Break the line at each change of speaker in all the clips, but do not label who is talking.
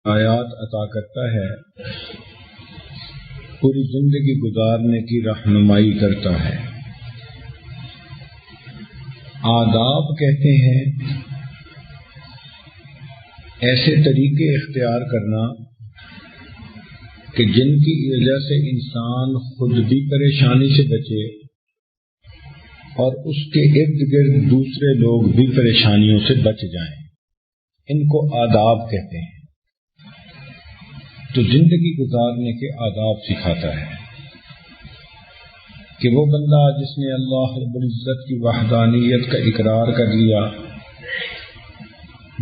آیات عطا کرتا ہے، پوری زندگی گزارنے کی رہنمائی کرتا ہے۔ آداب کہتے ہیں ایسے طریقے اختیار کرنا کہ جن کی وجہ سے انسان خود بھی پریشانی سے بچے اور اس کے ارد گرد دوسرے لوگ بھی پریشانیوں سے بچ جائیں، ان کو آداب کہتے ہیں۔ تو زندگی گزارنے کے آداب سکھاتا ہے کہ وہ بندہ جس نے اللہ رب العزت کی وحدانیت کا اقرار کر لیا،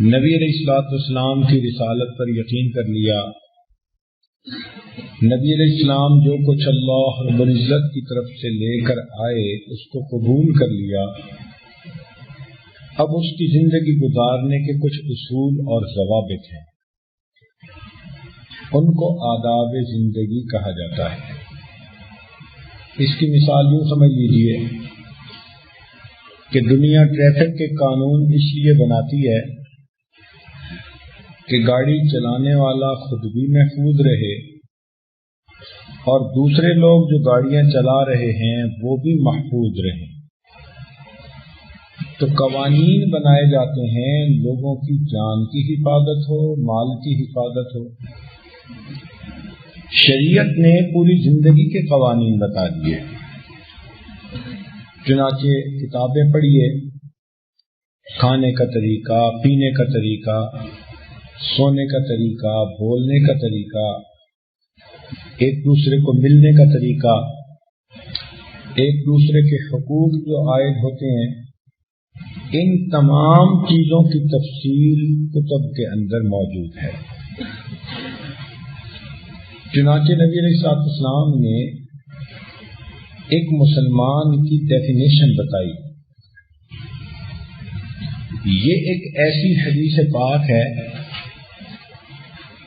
نبی علیہ الصلوۃ والسلام کی رسالت پر یقین کر لیا، نبی علیہ السلام جو کچھ اللہ رب العزت کی طرف سے لے کر آئے اس کو قبول کر لیا، اب اس کی زندگی گزارنے کے کچھ اصول اور ضوابط ہیں، ان کو آداب زندگی کہا جاتا ہے۔ اس کی مثال یوں سمجھ لیجئے کہ دنیا ٹریفک کے قانون اس لیے بناتی ہے کہ گاڑی چلانے والا خود بھی محفوظ رہے اور دوسرے لوگ جو گاڑیاں چلا رہے ہیں وہ بھی محفوظ رہیں۔ تو قوانین بنائے جاتے ہیں لوگوں کی جان کی حفاظت ہو، مال کی حفاظت ہو۔ شریعت نے پوری زندگی کے قوانین بتا دیے، چنانچہ کتابیں پڑھیے، کھانے کا طریقہ، پینے کا طریقہ، سونے کا طریقہ، بولنے کا طریقہ، ایک دوسرے کو ملنے کا طریقہ، ایک دوسرے کے حقوق جو عائد ہوتے ہیں، ان تمام چیزوں کی تفصیل کتب کے اندر موجود ہے۔ چنانچہ نبی علیہ الصلوۃ والسلام نے ایک مسلمان کی ڈیفینیشن بتائی۔ یہ ایک ایسی حدیث پاک ہے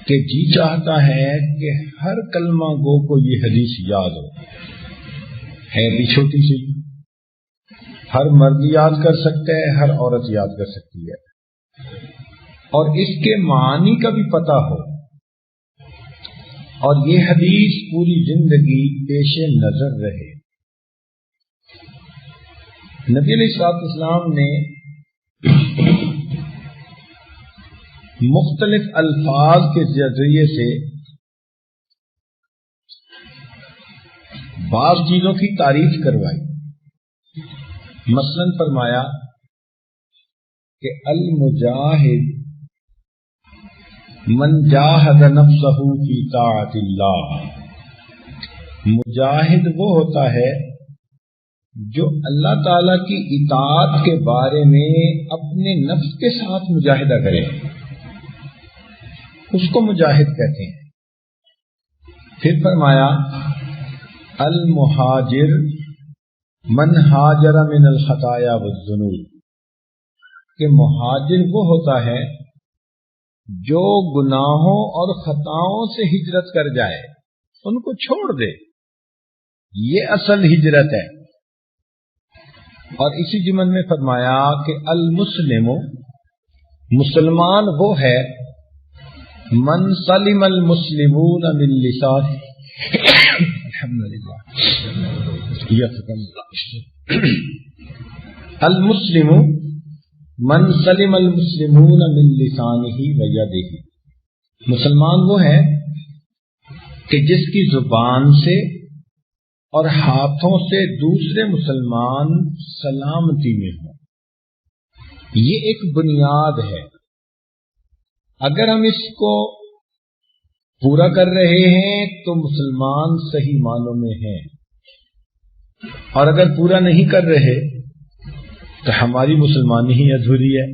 کہ جی چاہتا ہے کہ ہر کلمہ گو کو یہ حدیث یاد ہو، ہے بھی چھوٹی سی، ہر مرد یاد کر سکتا ہے، ہر عورت یاد کر سکتی ہے، اور اس کے معنی کا بھی پتہ ہو، اور یہ حدیث پوری زندگی پیش نظر رہے۔ نبی علیہ الصلوۃ والسلام نے مختلف الفاظ کے ذریعے سے بعض چیزوں کی تعریف کروائی۔ مثلاً فرمایا کہ المجاہد من جاہد نفسہ فی طاعت اللہ، مجاہد وہ ہوتا ہے جو اللہ تعالی کی اطاعت کے بارے میں اپنے نفس کے ساتھ مجاہدہ کرے، اس کو مجاہد کہتے ہیں۔ پھر فرمایا المہاجر من ہاجر من الخطایا والذنوب، کہ مہاجر وہ ہوتا ہے جو گناہوں اور خطاؤں سے ہجرت کر جائے، ان کو چھوڑ دے، یہ اصل ہجرت ہے۔ اور اسی ضمن میں فرمایا کہ المسلم، مسلمان وہ ہے من سلم المسلمون من لسانه الحمدللہ المسلم من سلم المسلمون من لسانه ویدہ، مسلمان وہ ہے کہ جس کی زبان سے اور ہاتھوں سے دوسرے مسلمان سلامتی میں ہوں۔ یہ ایک بنیاد ہے، اگر ہم اس کو پورا کر رہے ہیں تو مسلمان صحیح معنوں میں ہیں، اور اگر پورا نہیں کر رہے تو ہماری مسلمانی ہی ادھوری ہے۔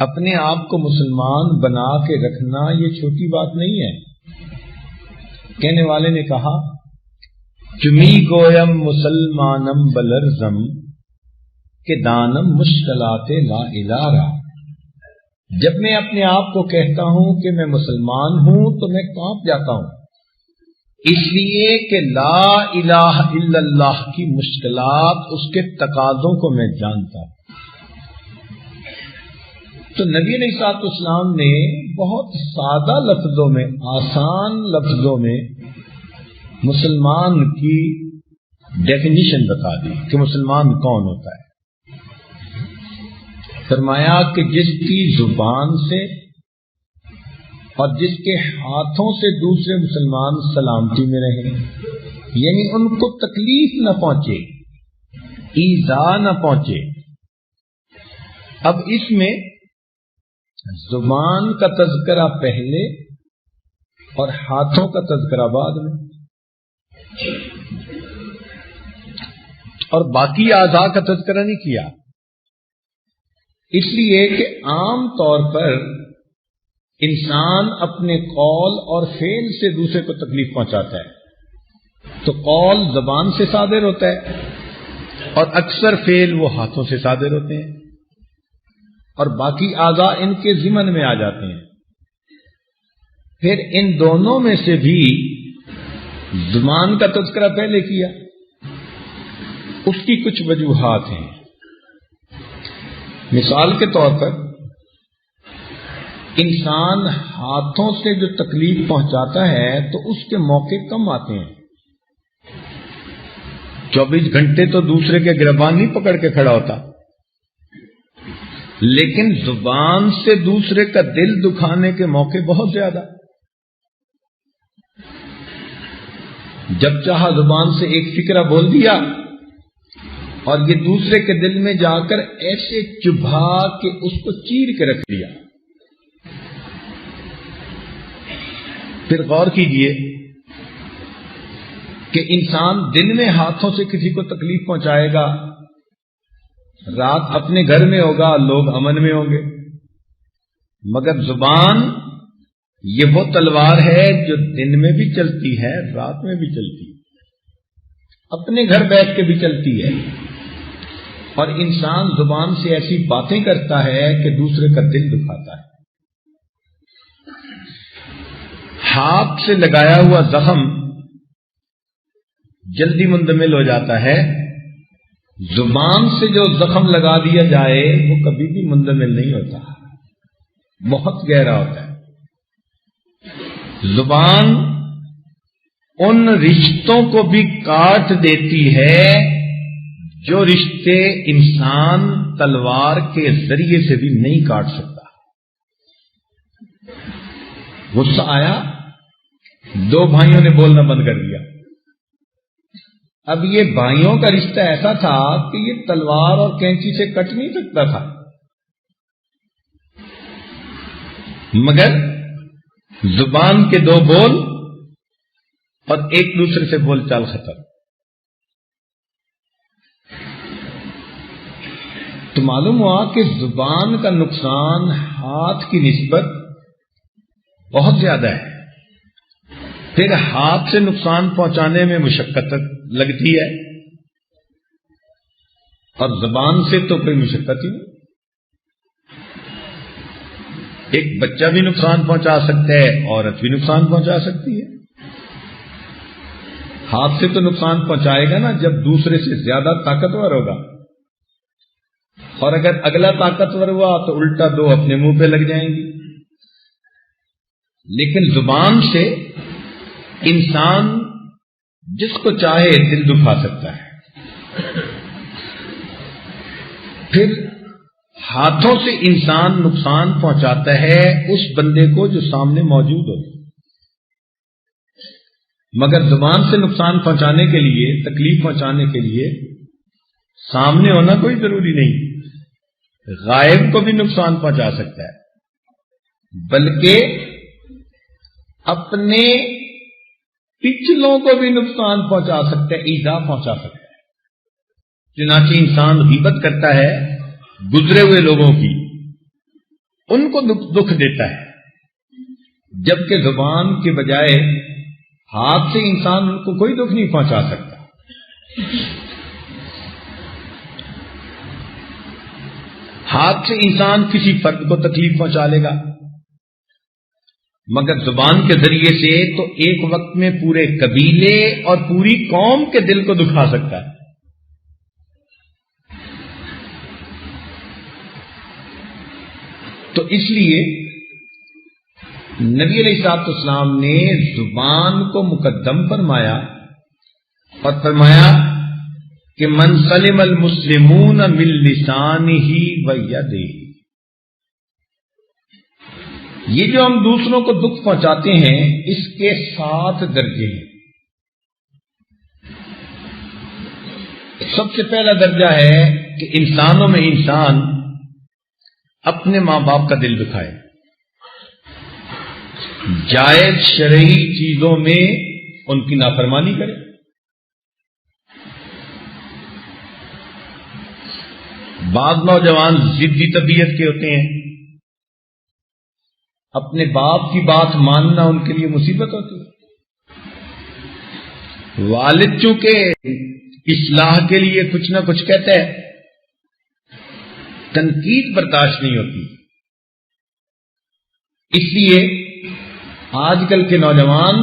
اپنے آپ کو مسلمان بنا کے رکھنا یہ چھوٹی بات نہیں ہے۔ کہنے والے نے کہا چمی گویم مسلمانم بلرزم کہ دانم مشکلات لا الارا، جب میں اپنے آپ کو کہتا ہوں کہ میں مسلمان ہوں تو میں کانپ جاتا ہوں، اس لیے کہ لا الہ الا اللہ کی مشکلات، اس کے تقاضوں کو میں جانتا ہوں۔ تو نبی علیہ الصلوۃ والسلام نے بہت سادہ لفظوں میں، آسان لفظوں میں مسلمان کی ڈیفینیشن بتا دی کہ مسلمان کون ہوتا ہے۔ فرمایا کہ جس کی زبان سے اور جس کے ہاتھوں سے دوسرے مسلمان سلامتی میں رہیں، یعنی ان کو تکلیف نہ پہنچے، ایذا نہ پہنچے۔ اب اس میں زبان کا تذکرہ پہلے اور ہاتھوں کا تذکرہ بعد میں، اور باقی اعضاء کا تذکرہ نہیں کیا، اس لیے کہ عام طور پر انسان اپنے قول اور فعل سے دوسرے کو تکلیف پہنچاتا ہے۔ تو قول زبان سے صادر ہوتا ہے اور اکثر فعل وہ ہاتھوں سے صادر ہوتے ہیں، اور باقی اعضاء ان کے ضمن میں آ جاتے ہیں۔ پھر ان دونوں میں سے بھی زبان کا تذکرہ پہلے کیا، اس کی کچھ وجوہات ہیں۔ مثال کے طور پر انسان ہاتھوں سے جو تکلیف پہنچاتا ہے تو اس کے موقع کم آتے ہیں۔ 24 گھنٹے تو دوسرے کے گربان نہیں پکڑ کے کھڑا ہوتا، لیکن زبان سے دوسرے کا دل دکھانے کے موقع بہت زیادہ۔ جب چاہا زبان سے ایک فکرہ بول دیا اور یہ دوسرے کے دل میں جا کر ایسے چبھا کہ اس کو چیر کے رکھ دیا۔ پھر غور کیجئے کہ انسان دن میں ہاتھوں سے کسی کو تکلیف پہنچائے گا، رات اپنے گھر میں ہوگا، لوگ امن میں ہوں گے، مگر زبان یہ وہ تلوار ہے جو دن میں بھی چلتی ہے، رات میں بھی چلتی ہے، اپنے گھر بیٹھ کے بھی چلتی ہے، اور انسان زبان سے ایسی باتیں کرتا ہے کہ دوسرے کا دل دکھاتا ہے۔ ہاتھ سے لگایا ہوا زخم جلدی مندمل ہو جاتا ہے، زبان سے جو زخم لگا دیا جائے وہ کبھی بھی مندمل نہیں ہوتا، بہت گہرا ہوتا ہے۔ زبان ان رشتوں کو بھی کاٹ دیتی ہے جو رشتے انسان تلوار کے ذریعے سے بھی نہیں کاٹ سکتا۔ غصہ آیا، 2 بھائیوں نے بولنا بند کر دیا۔ اب یہ بھائیوں کا رشتہ ایسا تھا کہ یہ تلوار اور کینچی سے کٹ نہیں سکتا تھا، مگر زبان کے 2 بول اور ایک دوسرے سے بول چال ختم۔ تو معلوم ہوا کہ زبان کا نقصان ہاتھ کی نسبت بہت زیادہ ہے۔ پھر ہاتھ سے نقصان پہنچانے میں مشقت لگتی ہے، اور زبان سے تو کوئی مشقت ہی نہیں۔ ایک بچہ بھی نقصان پہنچا سکتا ہے، عورت بھی نقصان پہنچا سکتی ہے۔ ہاتھ سے تو نقصان پہنچائے گا نا جب دوسرے سے زیادہ طاقتور ہوگا، اور اگر اگلا طاقتور ہوا تو الٹا 2 اپنے منہ پہ لگ جائیں گی۔ لیکن زبان سے انسان جس کو چاہے دل دکھا سکتا ہے۔ پھر ہاتھوں سے انسان نقصان پہنچاتا ہے اس بندے کو جو سامنے موجود ہو، مگر زبان سے نقصان پہنچانے کے لیے، تکلیف پہنچانے کے لیے سامنے ہونا کوئی ضروری نہیں، غائب کو بھی نقصان پہنچا سکتا ہے، بلکہ اپنے پچھلوں کو بھی نقصان پہنچا سکتا ہے، ایذا پہنچا سکتا ہے۔ چنانچہ انسان غیبت کرتا ہے گزرے ہوئے لوگوں کی، ان کو دکھ دیتا ہے، جبکہ زبان کے بجائے ہاتھ سے انسان ان کو کوئی دکھ نہیں پہنچا سکتا۔ ہاتھ سے انسان کسی فرد کو تکلیف پہنچا لے گا، مگر زبان کے ذریعے سے تو ایک وقت میں پورے قبیلے اور پوری قوم کے دل کو دکھا سکتا ہے۔ تو اس لیے نبی علیہ الصلوۃ والسلام نے زبان کو مقدم فرمایا اور فرمایا کہ من سلم المسلمون من لسانہ و یدہ. یہ جو ہم دوسروں کو دکھ پہنچاتے ہیں اس کے 7 درجے ہیں. سب سے پہلا درجہ ہے کہ انسانوں میں انسان اپنے ماں باپ کا دل دکھائے، جائز شرعی چیزوں میں ان کی نافرمانی کرے. بعض نوجوان ضدی طبیعت کے ہوتے ہیں، اپنے باپ کی بات ماننا ان کے لیے مصیبت ہوتی ہے. والد چونکہ اصلاح کے لیے کچھ نہ کچھ کہتا ہے، تنقید برداشت نہیں ہوتی. اس لیے آج کل کے نوجوان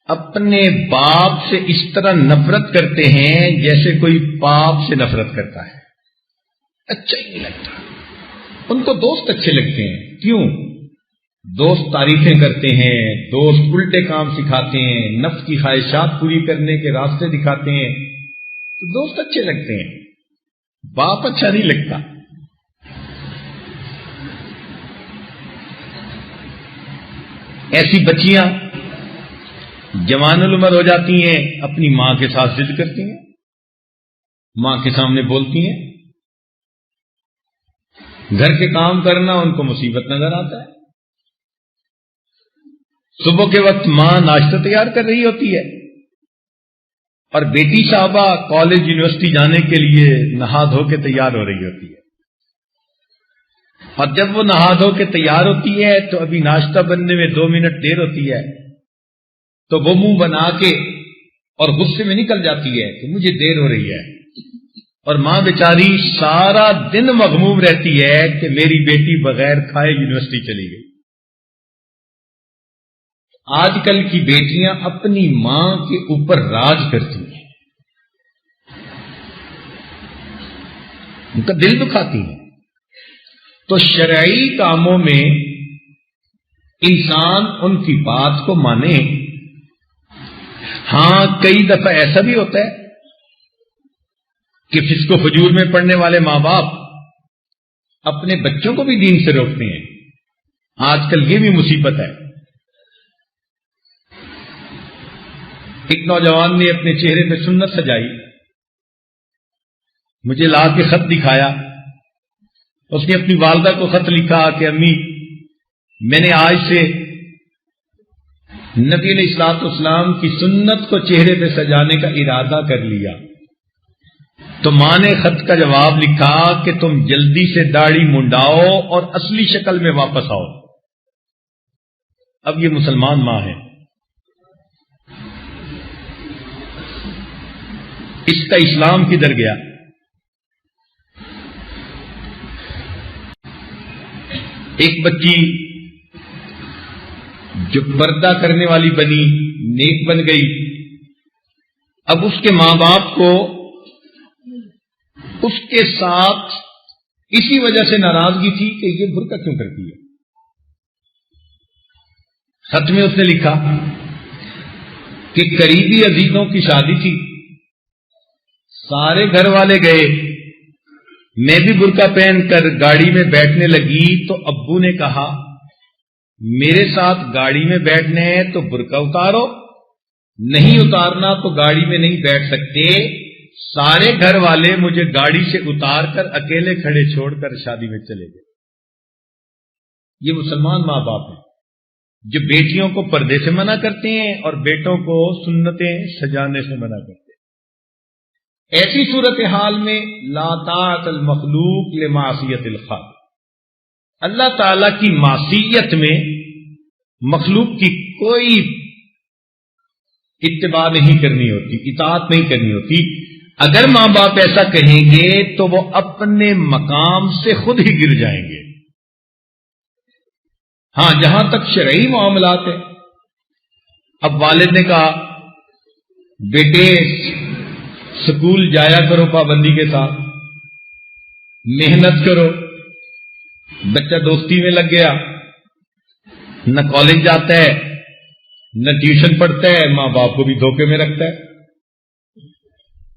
اپنے باپ سے اس طرح نفرت کرتے ہیں جیسے کوئی پاپ سے نفرت کرتا ہے. اچھا ہی نہیں لگتا. ان کو دوست اچھے لگتے ہیں. کیوں؟ دوست تعریفیں کرتے ہیں، دوست الٹے کام سکھاتے ہیں، نفس کی خواہشات پوری کرنے کے راستے دکھاتے ہیں، تو دوست اچھے لگتے ہیں. باپ اچھا نہیں لگتا. ایسی بچیاں جوان العمر ہو جاتی ہیں، اپنی ماں کے ساتھ ضد کرتی ہیں، ماں کے سامنے بولتی ہیں. گھر کے کام کرنا ان کو مصیبت نظر آتا ہے. صبح کے وقت ماں ناشتہ تیار کر رہی ہوتی ہے اور بیٹی صاحبہ کالج یونیورسٹی جانے کے لیے نہا دھو کے تیار ہو رہی ہوتی ہے. اور جب وہ نہا دھو کے تیار ہوتی ہے تو ابھی ناشتہ بننے میں 2 منٹ دیر ہوتی ہے، تو وہ منہ بنا کے اور غصے میں نکل جاتی ہے کہ مجھے دیر ہو رہی ہے. اور ماں بیچاری سارا دن مغموم رہتی ہے کہ میری بیٹی بغیر کھائے یونیورسٹی چلی گئی. آج کل کی بیٹیاں اپنی ماں کے اوپر راج کرتی ہیں، ان کا دل دکھاتی ہیں. تو شرعی کاموں میں انسان ان کی بات کو مانے. ہاں کئی دفعہ ایسا بھی ہوتا ہے کہ فسق و فجور میں پڑھنے والے ماں باپ اپنے بچوں کو بھی دین سے روکتے ہیں. آج کل یہ بھی مصیبت ہے. ایک نوجوان نے اپنے چہرے پہ سنت سجائی، مجھے لا کے خط دکھایا. اس نے اپنی والدہ کو خط لکھا کہ امی، میں نے آج سے نبی علیہ الصلوۃ والسلام کی سنت کو چہرے پہ سجانے کا ارادہ کر لیا. تو ماں نے خط کا جواب لکھا کہ تم جلدی سے داڑھی منڈاؤ اور اصلی شکل میں واپس آؤ. اب یہ مسلمان ماں ہے. اس کا اسلام کدھر گیا؟ ایک بچی جو پردہ کرنے والی بنی، نیک بن گئی، اب اس کے ماں باپ کو اس کے ساتھ اسی وجہ سے ناراضگی تھی کہ یہ برقع کیوں کرتی ہے. خط میں اس نے لکھا کہ قریبی عزیزوں کی شادی تھی، سارے گھر والے گئے، میں بھی برقع پہن کر گاڑی میں بیٹھنے لگی تو ابو نے کہا میرے ساتھ گاڑی میں بیٹھنے ہیں تو برقع اتارو، نہیں اتارنا تو گاڑی میں نہیں بیٹھ سکتے. سارے گھر والے مجھے گاڑی سے اتار کر اکیلے کھڑے چھوڑ کر شادی میں چلے گئے. یہ مسلمان ماں باپ ہیں جو بیٹیوں کو پردے سے منع کرتے ہیں اور بیٹوں کو سنتیں سجانے سے منع کرتے ہیں. ایسی صورتحال میں لا طاعت المخلوق لمعصیت الخالق، اللہ تعالی کی معصیت میں مخلوق کی کوئی اتباع نہیں کرنی ہوتی، اطاعت نہیں کرنی ہوتی. اگر ماں باپ ایسا کہیں گے تو وہ اپنے مقام سے خود ہی گر جائیں گے. ہاں جہاں تک شرعی معاملات ہیں، اب والد نے کہا بیٹے سکول جایا کرو پابندی کے ساتھ، محنت کرو، بچہ دوستی میں لگ گیا، نہ کالج جاتا ہے نہ ٹیوشن پڑھتا ہے، ماں باپ کو بھی دھوکے میں رکھتا ہے۔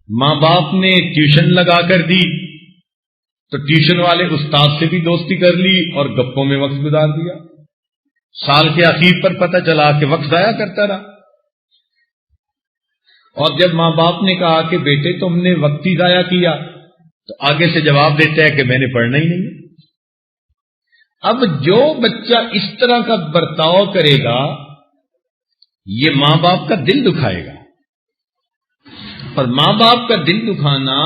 ماں باپ نے ٹیوشن لگا کر دی تو ٹیوشن والے استاد سے بھی دوستی کر لی اور گپوں میں وقت گزار دیا، سال کے آخر پر پتہ چلا کہ وقت ضائع کرتا رہا۔ اور جب ماں باپ نے کہا کہ بیٹے تم نے وقت ہی ضائع کیا، تو آگے سے جواب دیتا ہے کہ میں نے پڑھنا ہی نہیں۔ اب جو بچہ اس طرح کا برتاؤ کرے گا یہ ماں باپ کا دل دکھائے گا، اور ماں باپ کا دل دکھانا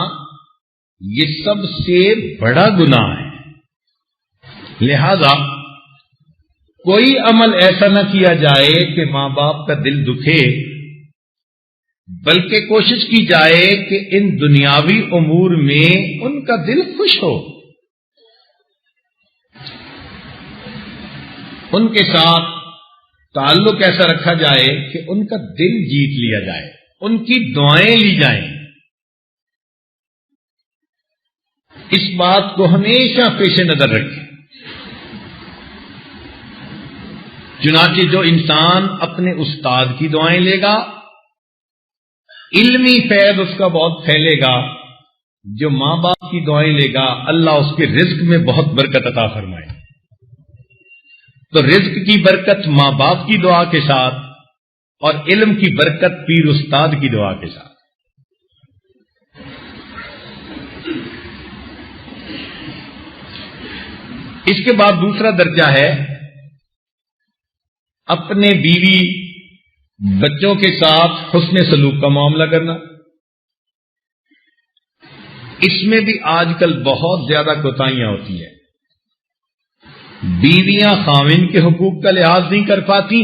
یہ سب سے بڑا گناہ ہے۔ لہذا کوئی عمل ایسا نہ کیا جائے کہ ماں باپ کا دل دکھے، بلکہ کوشش کی جائے کہ ان دنیاوی امور میں ان کا دل خوش ہو، ان کے ساتھ تعلق ایسا رکھا جائے کہ ان کا دل جیت لیا جائے، ان کی دعائیں لی جائیں۔ اس بات کو ہمیشہ پیش نظر رکھیں۔ چنانچہ جو انسان اپنے استاد کی دعائیں لے گا علمی فیض اس کا بہت پھیلے گا، جو ماں باپ کی دعائیں لے گا اللہ اس کے رزق میں بہت برکت عطا فرمائے۔ تو رزق کی برکت ماں باپ کی دعا کے ساتھ اور علم کی برکت پیر استاد کی دعا کے ساتھ۔ اس کے بعد دوسرا درجہ ہے اپنے بیوی بچوں کے ساتھ حسن سلوک کا معاملہ کرنا۔ اس میں بھی آج کل بہت زیادہ کوتاہیاں ہوتی ہیں۔ بیویاں خاوند کے حقوق کا لحاظ نہیں کر پاتی،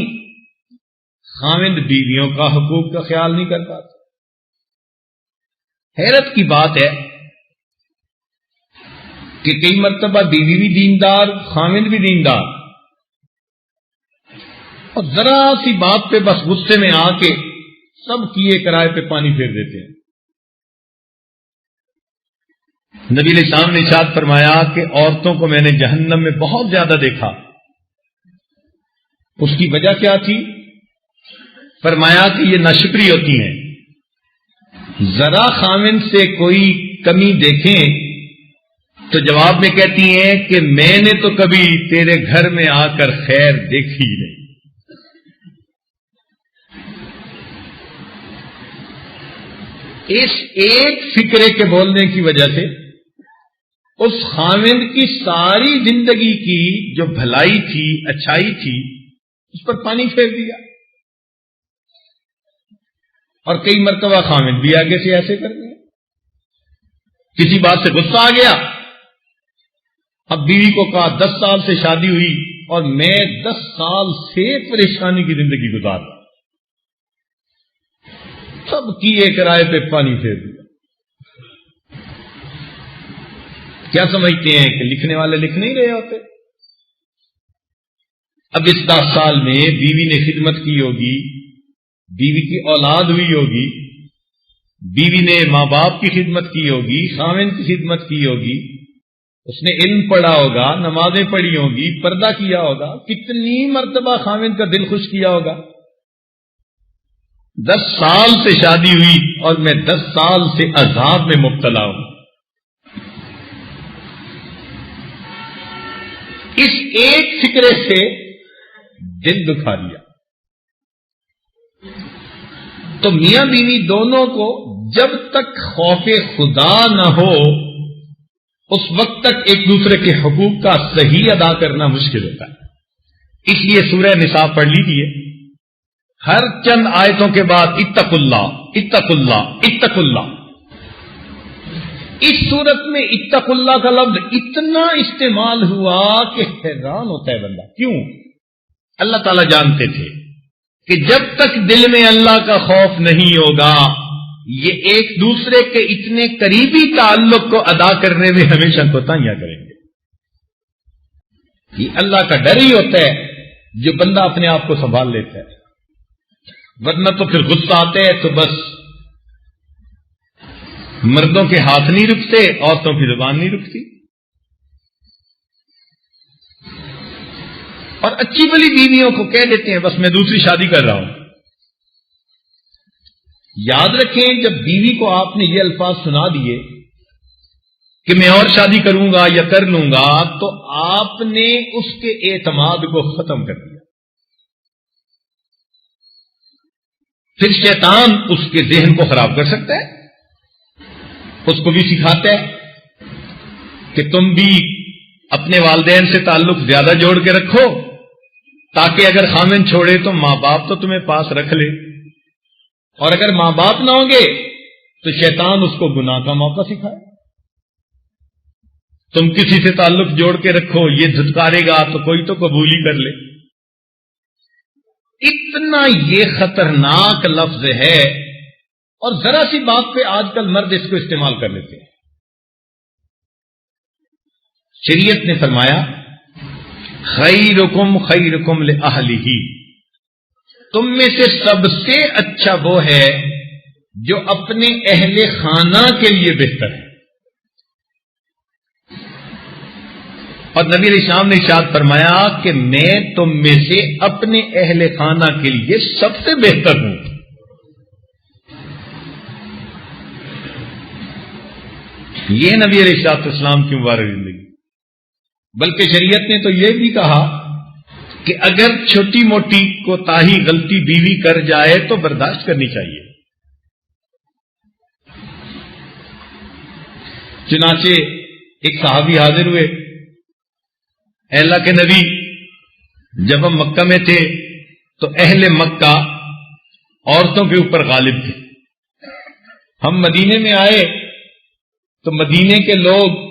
خاوند بیویوں کا حقوق کا خیال نہیں کر پاتا۔ حیرت کی بات ہے کہ کئی مرتبہ بیوی بھی دیندار، خاوند بھی دیندار، اور ذرا سی بات پہ بس غصے میں آ کے سب کیے کرائے پہ پانی پھیر دیتے ہیں۔ نبی علیہ السلام نے ارشاد فرمایا کہ عورتوں کو میں نے جہنم میں بہت زیادہ دیکھا۔ اس کی وجہ کیا تھی؟ فرمایا کہ یہ ناشکری ہوتی ہیں، ذرا خاوند سے کوئی کمی دیکھیں تو جواب میں کہتی ہیں کہ میں نے تو کبھی تیرے گھر میں آ کر خیر دیکھی ہی نہیں۔ اس ایک فکرے کے بولنے کی وجہ سے اس خاوند کی ساری زندگی کی جو بھلائی تھی، اچھائی تھی، اس پر پانی پھیر دیا۔ اور کئی مرتبہ خاوند بھی آگے سے ایسے کر دیا، کسی بات سے غصہ آ گیا، اب بیوی کو کہا 10 سال سے شادی ہوئی اور میں 10 سال سے پریشانی کی زندگی گزار رہا، سب کیے کرائے پہ پانی پھیر دیا۔ کیا سمجھتے ہیں کہ لکھنے والے لکھ نہیں رہے ہوتے؟ اب اس 10 سال میں بیوی نے خدمت کی ہوگی، بیوی کی اولاد ہوئی ہوگی، بیوی نے ماں باپ کی خدمت کی ہوگی، خاوند کی خدمت کی ہوگی، اس نے علم پڑھا ہوگا، نمازیں پڑھی ہوں گی، پردہ کیا ہوگا، کتنی مرتبہ خاوند کا دل خوش کیا ہوگا۔ 10 سال سے شادی ہوئی اور میں 10 سال سے عذاب میں مبتلا ہوں۔ اس ایک فکرے سے دل دکھا دیا۔ تو میاں بیوی دونوں کو جب تک خوف خدا نہ ہو اس وقت تک ایک دوسرے کے حقوق کا صحیح ادا کرنا مشکل ہوتا ہے۔ اس لیے سورہ نساء پڑھ لیجیے، ہر چند آیتوں کے بعد اتقوا اللہ اتقوا اللہ اتقوا اللہ۔ اس صورت میں اتقوا اللہ کا لفظ اتنا استعمال ہوا کہ حیران ہوتا ہے بندہ، کیوں؟ اللہ تعالیٰ جانتے تھے کہ جب تک دل میں اللہ کا خوف نہیں ہوگا یہ ایک دوسرے کے اتنے قریبی تعلق کو ادا کرنے میں ہمیشہ کوتاہیاں کریں گے۔ یہ اللہ کا ڈر ہی ہوتا ہے جو بندہ اپنے آپ کو سنبھال لیتا ہے، ورنہ تو پھر غصہ آتے ہے تو بس مردوں کے ہاتھ نہیں رکتے، عورتوں کی زبان نہیں رکتی۔ اور اچھی بلی بیویوں کو کہہ دیتے ہیں بس میں دوسری شادی کر رہا ہوں. یاد رکھیں جب بیوی کو آپ نے یہ الفاظ سنا دیے کہ میں اور شادی کروں گا یا کر لوں گا تو آپ نے اس کے اعتماد کو ختم کر دیا. پھر شیطان اس کے ذہن کو خراب کر سکتا ہے. اس کو بھی سکھاتا ہے کہ تم بھی اپنے والدین سے تعلق زیادہ جوڑ کے رکھو تاکہ اگر خامن چھوڑے تو ماں باپ تو تمہیں پاس رکھ لے، اور اگر ماں باپ نہ ہوں گے تو شیطان اس کو گناہ کا موقع سکھائے. تم کسی سے تعلق جوڑ کے رکھو، یہ دھتکارے گا تو کوئی تو قبول ہی کر لے. اتنا یہ خطرناک لفظ ہے، اور ذرا سی بات پہ آج کل مرد اس کو استعمال کر لیتے ہیں. شریعت نے فرمایا خیرکم خیرکم لأہلہ، تم میں سے سب سے اچھا وہ ہے جو اپنے اہل خانہ کے لیے بہتر ہے. اور نبی علیہ السلام نے ارشاد فرمایا کہ میں تم میں سے اپنے اہل خانہ کے لیے سب سے بہتر ہوں. یہ نبی علیہ السلام کی مبارک زندگی. بلکہ شریعت نے تو یہ بھی کہا کہ اگر چھوٹی موٹی کوتاہی غلطی بیوی کر جائے تو برداشت کرنی چاہیے. چنانچہ ایک صحابی حاضر ہوئے، اے اللہ کے نبی جب ہم مکہ میں تھے تو اہل مکہ عورتوں کے اوپر غالب تھے، ہم مدینے میں آئے تو مدینے کے لوگ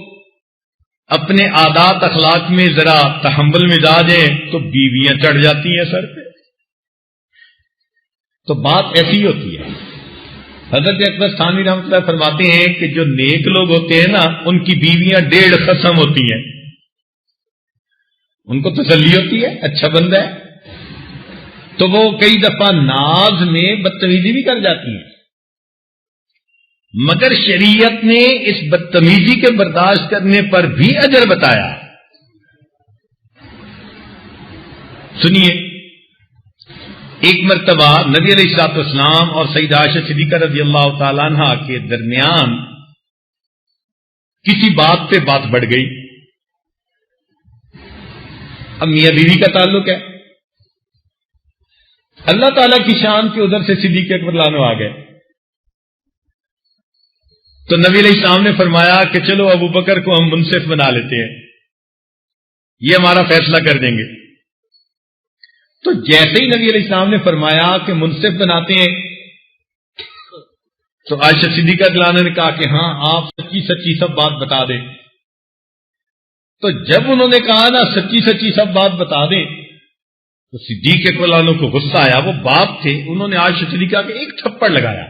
اپنے عادات اخلاق میں ذرا تحمل مزاج ہیں تو بیویاں چڑھ جاتی ہیں سر پہ. تو بات ایسی ہوتی ہے. حضرت اکبر ثانوی رحمۃ اللہ فرماتے ہیں کہ جو نیک لوگ ہوتے ہیں نا ان کی بیویاں 1.5 قسم ہوتی ہیں. ان کو تسلی ہوتی ہے اچھا بندہ ہے، تو وہ کئی دفعہ ناز میں بدتمیزی بھی کر جاتی ہیں، مگر شریعت نے اس بدتمیزی کے برداشت کرنے پر بھی اجر بتایا. سنیے، ایک مرتبہ نبی علیہ الصلوۃ والسلام اور سیدہ عائشہ صدیقہ رضی اللہ تعالی عنہا کے درمیان کسی بات پہ بات بڑھ گئی. اب میاں بیوی کا تعلق ہے، اللہ تعالی کی شان کے ادھر سے صدیق اکبر لانو آ گئے. تو نبی علیہ السلام نے فرمایا کہ چلو ابو بکر کو ہم منصف بنا لیتے ہیں، یہ ہمارا فیصلہ کر دیں گے. تو جیسے ہی نبی علیہ السلام نے فرمایا کہ منصف بناتے ہیں تو عائشہ صدیقہ رضی اللہ عنہا نے کہا کہ ہاں آپ سچی سچی سب بات بتا دیں. تو جب انہوں نے کہا نا سچی سچی سب بات بتا دیں تو صدیق اکبر رضی اللہ عنہ کو غصہ آیا. وہ باپ تھے، انہوں نے عائشہ صدیقہ کے ایک تھپڑ لگایا،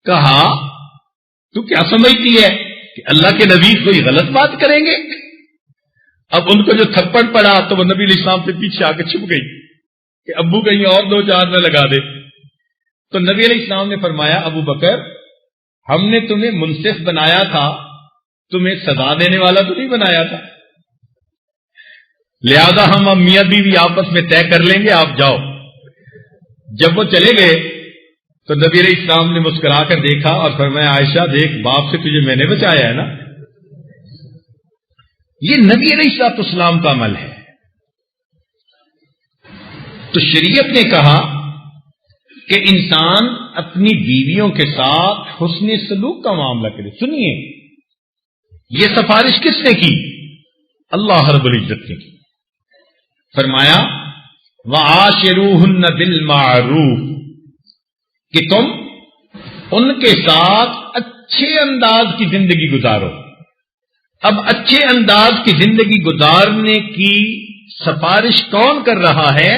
کہا تو کیا سمجھتی ہے کہ اللہ کے نبی کوئی غلط بات کریں گے؟ اب ان کو جو تھپڑ پڑا تو وہ نبی علیہ السلام سے پیچھے آ کے چھپ گئی کہ ابو کہیں اور 2-4 نہ لگا دے. تو نبی علیہ السلام نے فرمایا ابو بکر ہم نے تمہیں منصف بنایا تھا، تمہیں سزا دینے والا تو نہیں بنایا تھا، لہذا ہم اب میاں بیوی آپس میں طے کر لیں گے، آپ جاؤ. جب وہ چلے گئے تو نبی علیہ السلام نے مسکرا کر دیکھا اور فرمایا عائشہ دیکھ باپ سے تجھے میں نے بچایا ہے نا. یہ نبی علیہ السلام کا عمل ہے. تو شریعت نے کہا کہ انسان اپنی بیویوں کے ساتھ حسن سلوک کا معاملہ کرے. سنیے، یہ سفارش کس نے کی؟ اللہ رب العزت نے کی. فرمایا وعاشروہن بالمعروف، کہ تم ان کے ساتھ اچھے انداز کی زندگی گزارو. اب اچھے انداز کی زندگی گزارنے کی سفارش کون کر رہا ہے؟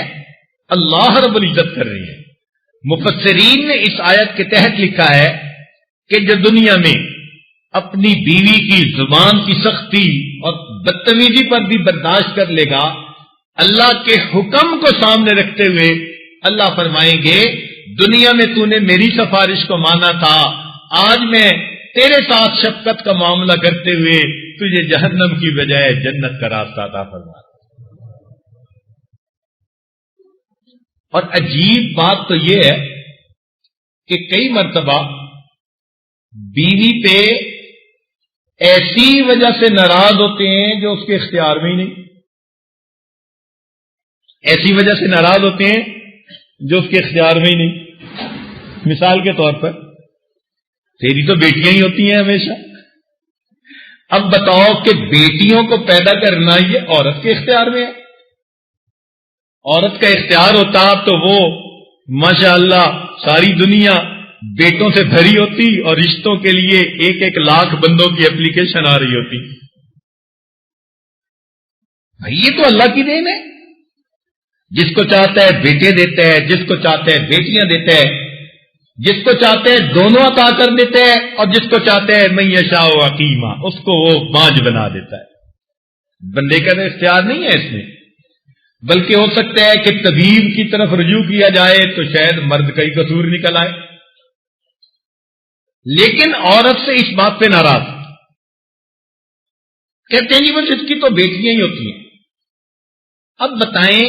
اللہ رب العزت کر رہی ہے. مفسرین نے اس آیت کے تحت لکھا ہے کہ جو دنیا میں اپنی بیوی کی زبان کی سختی اور بدتمیزی پر بھی برداشت کر لے گا، اللہ کے حکم کو سامنے رکھتے ہوئے اللہ فرمائیں گے دنیا میں تو نے میری سفارش کو مانا تھا، آج میں تیرے ساتھ شفقت کا معاملہ کرتے ہوئے تجھے جہنم کی بجائے جنت کا راستہ عطا فرما. اور عجیب بات تو یہ ہے کہ کئی مرتبہ بیوی پہ ایسی وجہ سے ناراض ہوتے ہیں جو اس کے اختیار میں ہی نہیں، ایسی وجہ سے ناراض ہوتے ہیں جو اس کے اختیار میں ہی نہیں۔ مثال کے طور پر تیری تو بیٹیاں ہی ہوتی ہیں ہمیشہ، اب بتاؤ کہ بیٹیوں کو پیدا کرنا یہ عورت کے اختیار میں ہے؟ عورت کا اختیار ہوتا تو وہ ماشاءاللہ ساری دنیا بیٹوں سے بھری ہوتی اور رشتوں کے لیے 1-1 لاکھ بندوں کی اپلیکیشن آ رہی ہوتی۔ بھائی یہ تو اللہ کی دین ہے، جس کو چاہتا ہے بیٹے دیتا ہے، جس کو چاہتا ہے بیٹیاں دیتا ہے، جس کو چاہتے ہیں دونوں عطا کر دیتے ہیں، اور جس کو چاہتے ہیں من یشاء عقیما، اس کو وہ بانج بنا دیتا ہے۔ بندے کا تو اختیار نہیں ہے اس میں، بلکہ ہو سکتا ہے کہ طبیب کی طرف رجوع کیا جائے تو شاید مرد کا ہی قصور نکل آئے، لیکن عورت سے اس بات پہ ناراض کہتے ہیں جی بس اس کی تو بیٹیاں ہی ہوتی ہیں۔ اب بتائیں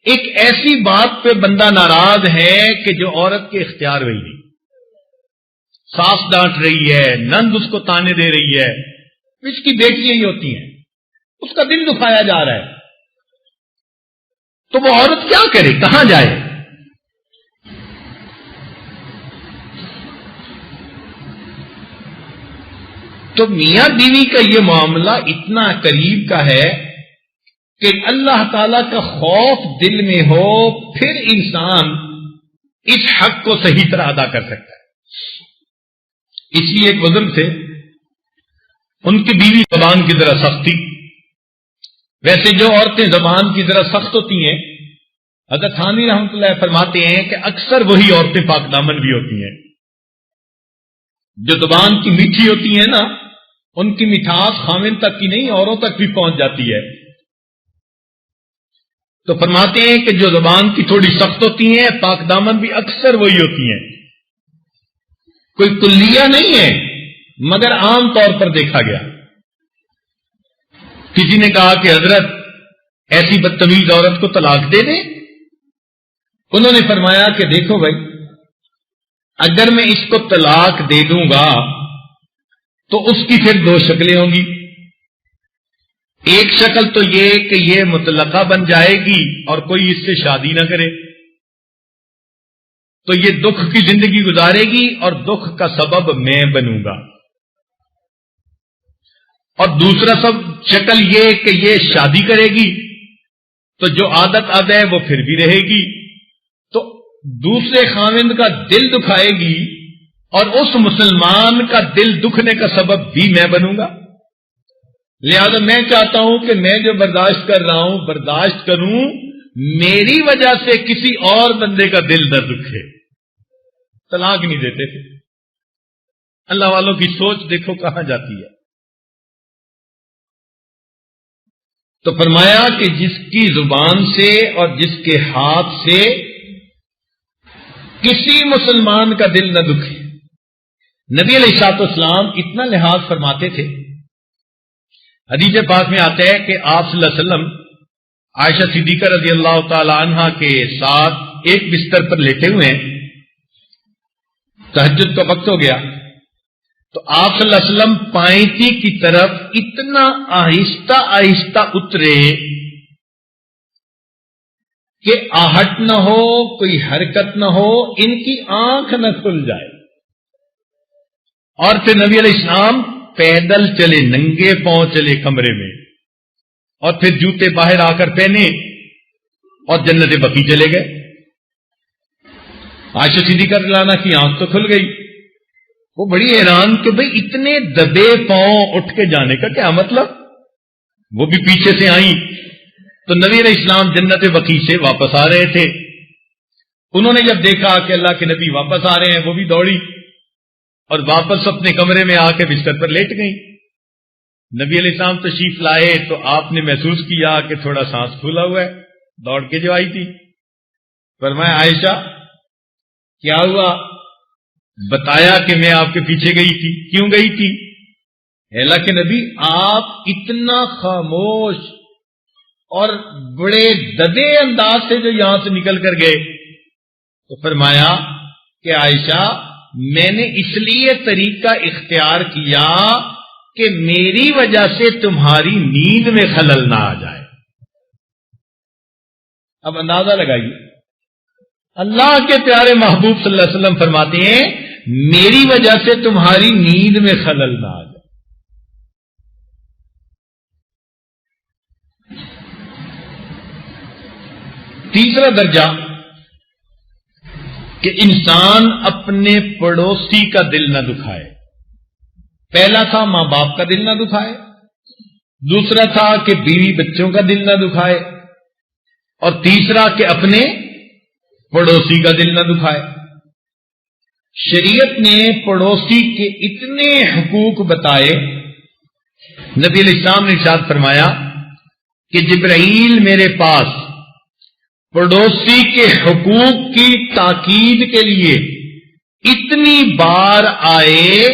ایک ایسی بات پہ بندہ ناراض ہے کہ جو عورت کے اختیار میں ہی نہیں، ساس ڈانٹ رہی ہے، نند اس کو تانے دے رہی ہے، اس کی بیٹیاں ہی ہوتی ہیں، اس کا دل دکھایا جا رہا ہے، تو وہ عورت کیا کرے، کہاں جائے؟ تو میاں بیوی کا یہ معاملہ اتنا قریب کا ہے کہ اللہ تعالی کا خوف دل میں ہو، پھر انسان اس حق کو صحیح طرح ادا کر سکتا ہے۔ اس لیے ایک بزرگ تھے، ان کی بیوی زبان کی ذرا سخت تھی۔ ویسے جو عورتیں زبان کی ذرا سخت ہوتی ہیں، حضرت تھانوی رحمۃ اللہ فرماتے ہیں کہ اکثر وہی عورتیں پاک دامن بھی ہوتی ہیں۔ جو زبان کی میٹھی ہوتی ہیں نا، ان کی مٹھاس خاوند تک کی نہیں اوروں تک بھی پہنچ جاتی ہے۔ تو فرماتے ہیں کہ جو زبان کی تھوڑی سخت ہوتی ہیں پاک دامن بھی اکثر وہی ہوتی ہیں، کوئی کلیہ نہیں ہے مگر عام طور پر دیکھا گیا۔ کسی نے کہا کہ حضرت ایسی بدتمیز عورت کو طلاق دے دیں؟ انہوں نے فرمایا کہ دیکھو بھائی، اگر میں اس کو طلاق دے دوں گا تو اس کی پھر 2 شکلیں ہوں گی۔ ایک شکل تو یہ کہ یہ مطلقہ بن جائے گی اور کوئی اس سے شادی نہ کرے، تو یہ دکھ کی زندگی گزارے گی اور دکھ کا سبب میں بنوں گا۔ اور دوسرا شکل یہ کہ یہ شادی کرے گی تو جو عادت اب ہے وہ پھر بھی رہے گی، تو دوسرے خاوند کا دل دکھائے گی اور اس مسلمان کا دل دکھنے کا سبب بھی میں بنوں گا۔ لہذا میں چاہتا ہوں کہ میں جو برداشت کر رہا ہوں برداشت کروں، میری وجہ سے کسی اور بندے کا دل نہ دکھے۔ طلاق نہیں دیتے تھے۔ اللہ والوں کی سوچ دیکھو کہاں جاتی ہے۔ تو فرمایا کہ جس کی زبان سے اور جس کے ہاتھ سے کسی مسلمان کا دل نہ دکھے۔ نبی علیہ الصلوۃ والسلام اتنا لحاظ فرماتے تھے، حدیث پاک میں آتا ہے کہ آپ صلی اللہ علیہ وسلم عائشہ صدیقہ رضی اللہ تعالی عنہا کے ساتھ ایک بستر پر لیٹے ہوئے ہیں، تہجد کا وقت ہو گیا، تو آپ صلی اللہ علیہ وسلم پائنتی کی طرف اتنا آہستہ آہستہ اترے کہ آہٹ نہ ہو، کوئی حرکت نہ ہو، ان کی آنکھ نہ کھل جائے، اور پھر نبی علیہ السلام پیدل چلے، ننگے پاؤں چلے کمرے میں، اور پھر جوتے باہر آ کر پہنے اور جنت بقیع چلے گئے۔ عائشہ صدیقہ رضی اللہ عنہا کی آنکھ تو کھل گئی، وہ بڑی حیران کہ بھئی اتنے دبے پاؤں اٹھ کے جانے کا کیا مطلب؟ وہ بھی پیچھے سے آئیں تو نبی علیہ السلام جنت بقیع سے واپس آ رہے تھے۔ انہوں نے جب دیکھا کہ اللہ کے نبی واپس آ رہے ہیں، وہ بھی دوڑی اور واپس اپنے کمرے میں آ کے بستر پر لیٹ گئی۔ نبی علیہ السلام تشریف لائے تو آپ نے محسوس کیا کہ تھوڑا سانس پھولا ہوا ہے، دوڑ کے جو آئی تھی۔ فرمایا عائشہ کیا ہوا؟ بتایا کہ میں آپ کے پیچھے گئی تھی۔ کیوں گئی تھی؟ اللہ کے نبی آپ اتنا خاموش اور بڑے دبے انداز سے جو یہاں سے نکل کر گئے، تو فرمایا کہ عائشہ میں نے اس لیے طریقہ اختیار کیا کہ میری وجہ سے تمہاری نیند میں خلل نہ آ جائے. اب اندازہ لگائیے، اللہ کے پیارے محبوب صلی اللہ علیہ وسلم فرماتے ہیں میری وجہ سے تمہاری نیند میں خلل نہ آ جائے. تیسرا درجہ کہ انسان اپنے پڑوسی کا دل نہ دکھائے. پہلا تھا ماں باپ کا دل نہ دکھائے، دوسرا تھا کہ بیوی بچوں کا دل نہ دکھائے، اور تیسرا کہ اپنے پڑوسی کا دل نہ دکھائے. شریعت نے پڑوسی کے اتنے حقوق بتائے. نبی علیہ السلام نے ارشاد فرمایا کہ جبرائیل میرے پاس پڑوسی کے حقوق کی تاکید کے لیے اتنی بار آئے،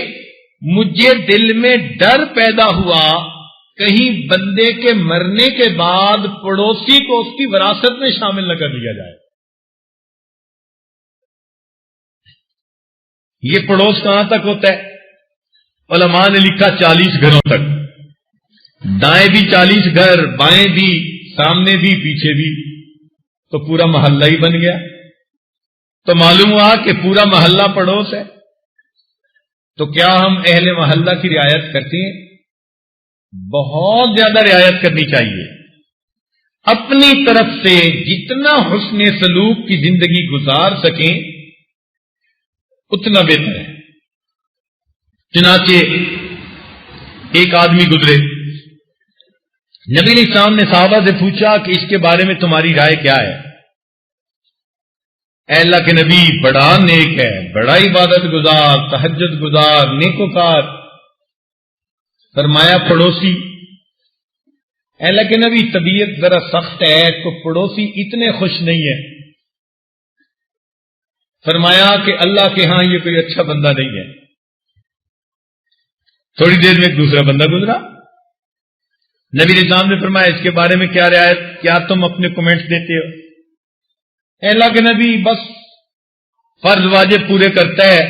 مجھے دل میں ڈر پیدا ہوا کہیں بندے کے مرنے کے بعد پڑوسی کو اس کی وراثت میں شامل نہ کر لیا جائے. یہ پڑوس کہاں تک ہوتا ہے؟ علماء نے لکھا 40 گھروں تک. دائیں بھی 40 گھر، بائیں بھی، سامنے بھی، پیچھے بھی، تو پورا محلہ ہی بن گیا. تو معلوم ہوا کہ پورا محلہ پڑوس ہے. تو کیا ہم اہل محلہ کی رعایت کرتے ہیں؟ بہت زیادہ رعایت کرنی چاہیے. اپنی طرف سے جتنا حسن سلوک کی زندگی گزار سکیں اتنا بہتر ہے. چنانچہ ایک آدمی گزرے، نبی علیہ السلام نے صحابہ سے پوچھا کہ اس کے بارے میں تمہاری رائے کیا ہے؟ اے اللہ کے نبی بڑا نیک ہے، بڑا عبادت گزار، تہجد گزار، نیکوکار. فرمایا پڑوسی. اے اللہ کے نبی طبیعت ذرا سخت ہے تو پڑوسی اتنے خوش نہیں ہے. فرمایا کہ اللہ کے ہاں یہ کوئی اچھا بندہ نہیں ہے. تھوڑی دیر میں ایک دوسرا بندہ گزرا. نبی نظام نے فرمایا اس کے بارے میں کیا رعایت، کیا تم اپنے کمنٹس دیتے ہو؟ اے اللہ کے نبی بس فرض واجب پورے کرتا ہے،